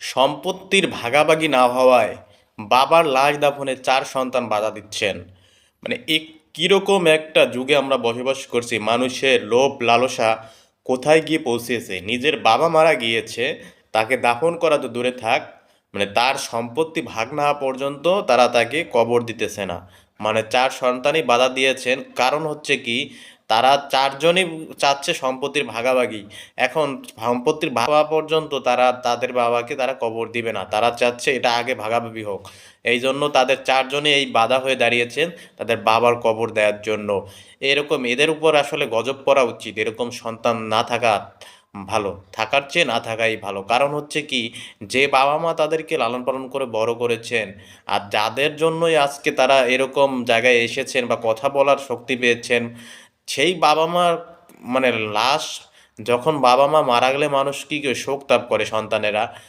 সম্পত্তির ভাগাভাগি না হওয়ায় বাবার লাশ দাফনে 4 সন্তান বাধা দিচ্ছেন। মানে কীরকম একটা যুগে আমরা বসবাস করছি, মানুষের লোভ লালসা কোথায় গিয়ে পৌঁছেছে। নিজের বাবা মারা গিয়েছে, তাকে দাফন করা তো দূরে থাক, মানে তার সম্পত্তি ভাগ না হওয়া পর্যন্ত তারা তাকে কবর দিতেছে না। মানে 4 সন্তানই বাধা দিয়েছেন, কারণ হচ্ছে কি, তারা 4জনই চাচ্ছে সম্পত্তির ভাগাভাগি। এখন সম্পত্তির ভাগ হওয়া পর্যন্ত তারা তাদের বাবাকে তারা কবর দিবে না, তারা চাচ্ছে এটা আগে ভাগাভাগি হোক। এই জন্য তাদের 4জনই এই বাধা হয়ে দাঁড়িয়েছেন তাদের বাবার কবর দেওয়ার জন্য। এরকম এদের উপর আসলে গজব পড়া উচিত, এরকম সন্তান না থাকা ভালো, থাকার চেয়ে না থাকাই ভালো। কারণ হচ্ছে কি, যে বাবা মা তাদেরকে লালন পালন করে বড় করেছেন, আর যাদের জন্যই আজকে তারা এরকম জায়গায় এসেছেন বা কথা বলার শক্তি পেয়েছেন, সেই বাবা মার মানে লাশ, যখন বাবা মা মারা গেলে মানুষ কি করে শোক তাপ করে সন্তানেরা,